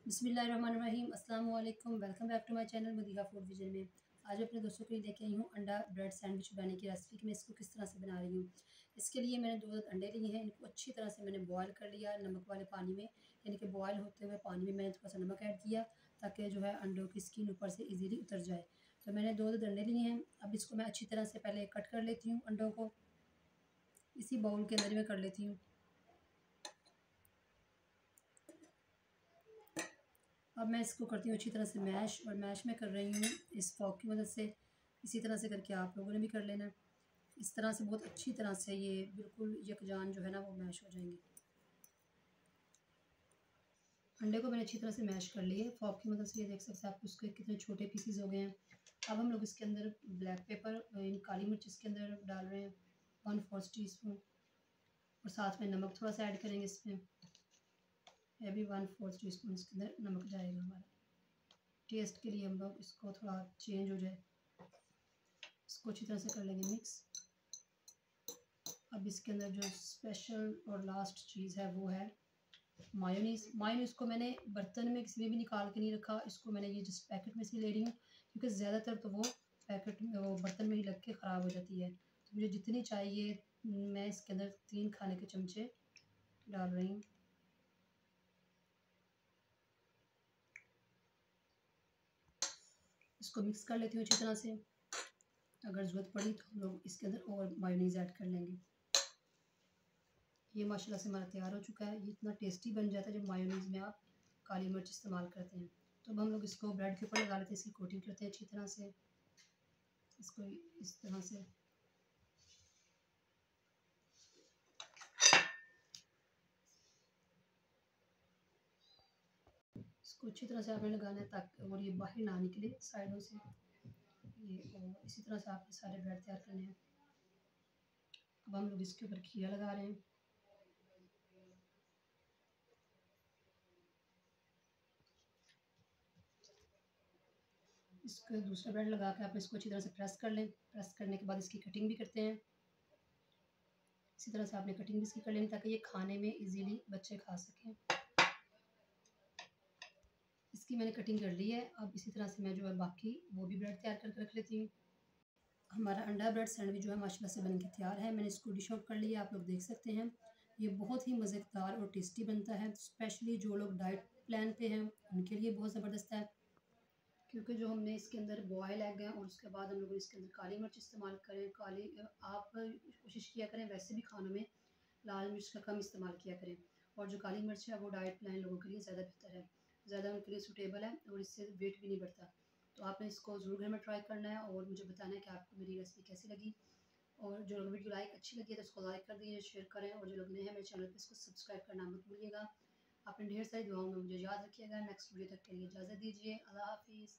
बिस्मिल्लाहिर्रहमानिर्रहीम अस्सलाम वालेकुम। Welcome back to my channel Madiha food vision में। आज मैं अपने दोस्तों के लिए लेके आई हूँ अंडा ब्रेड सैंडविच बनाने की रेसिपी कि मैं इसको किस तरह से बना रही हूँ। इसके लिए मैंने 2 अंडे लिए हैं, इनको अच्छी तरह से मैंने बॉयल कर लिया नमक वाले पानी में, यानी कि बॉयल होते हुए पानी में मैंने थोड़ा सा नमक ऐड किया ताकि जो है अंडों की स्किन ऊपर से ईजीली उतर जाए। तो मैंने 2 अंडे लिए हैं। अब इसको मैं अच्छी तरह से पहले कट कर लेती हूँ अंडों को, इसी बाउल के अंदर में कर लेती हूँ। अब मैं इसको करती हूँ अच्छी तरह से मैश, और मैश में कर रही हूँ इस फॉक की मदद से। इसी तरह से करके आप लोगों ने भी कर लेना। इस तरह से बहुत अच्छी तरह से ये बिल्कुल यकजान जो है ना वो मैश हो जाएंगे। अंडे को मैंने अच्छी तरह से मैश कर लिए फॉक की मदद से। ये देख सकते हैं आप उसके कितने छोटे पीसीज हो गए हैं। अब हम लोग इसके अंदर ब्लैक पेपर यानी काली मिर्च इसके अंदर डाल रहे हैं 1/4 टीस्पून, और साथ में नमक थोड़ा सा ऐड करेंगे इसमें। यह भी 1/4 टीस्पून इसके अंदर नमक जाएगा हमारा। टेस्ट के लिए हम लोग इसको थोड़ा चेंज हो जाए, इसको अच्छी तरह से कर लेंगे मिक्स। अब इसके अंदर जो स्पेशल और लास्ट चीज़ है वो है मायोनीज़। मायोनीज़ को मैंने बर्तन में किसी में भी निकाल के नहीं रखा, इसको मैंने ये जिस पैकेट में से ले रही हूँ, क्योंकि ज़्यादातर तो वो पैकेट में वो बर्तन में ही लग के ख़राब हो जाती है। तो मुझे जितनी चाहिए मैं इसके अंदर 3 खाने के चमचे डाल रही हूँ। इसको मिक्स कर लेती हूँ अच्छी तरह से। अगर ज़रूरत पड़ी तो हम लोग इसके अंदर और मायोनीज़ ऐड कर लेंगे। ये माशाल्लाह से हमारा तैयार हो चुका है। ये इतना टेस्टी बन जाता है जब मायोनीज़ में आप काली मिर्च इस्तेमाल करते हैं। तो अब हम लोग इसको ब्रेड के ऊपर लगा लेते हैं, इसकी कोटिंग करते हैं अच्छी तरह से। इसको इस तरह से इसको अच्छी तरह से आपने लगाना है ताकि और ये बाहर ना निकले साइडों से। ये और इसी तरह से आपने सारे ब्रेड तैयार करने हैं। अब हम लोग इसके ऊपर खीरा लगा रहे हैं। इसको दूसरा ब्रेड लगा के आप इसको अच्छी तरह से प्रेस कर लें। प्रेस करने के बाद इसकी कटिंग भी करते हैं। इसी तरह से आपने कटिंग भी इसकी कर लेनी ताकि ये खाने में इजीली बच्चे खा सकें। इसकी मैंने कटिंग कर ली है। अब इसी तरह से मैं जो है बाकी वो भी ब्रेड तैयार करके रख लेती हूँ। हमारा अंडा ब्रेड सैंडविच जो है माशाल्लाह से बन के तैयार है। मैंने इसको डिश आउट कर लिया, आप लोग देख सकते हैं। ये बहुत ही मज़ेदार और टेस्टी बनता है, स्पेशली जो लोग डाइट प्लान पे हैं उनके लिए बहुत ज़बरदस्त है। क्योंकि जो हमने इसके अंदर बॉयल एग है और उसके बाद हम लोग इसके अंदर काली मिर्च इस्तेमाल करें। काली आप कोशिश किया करें वैसे भी खानों में लाल मिर्च का कम इस्तेमाल किया करें, और जो काली मिर्च है वो डाइट प्लान लोगों के लिए ज़्यादा बेहतर है, ज़्यादा उनके लिए सूटेबल है और इससे वेट भी नहीं बढ़ता। तो आपने इसको ज़रूर घर में ट्राई करना है और मुझे बताना है कि आपको मेरी रेसिपी कैसी लगी। और जो लोग वीडियो लाइक अच्छी लगी है तो उसको लाइक कर दीजिए, शेयर करें, और जो लोग नए हैं मेरे चैनल पर इसको सब्सक्राइब करना मत भूलिएगा। आपने ढेर सारी दुआओं में मुझे याद रखिएगा। नेक्स्ट वीडियो तक के लिए इजाज़त दीजिए। अल्लाह हाफिज़।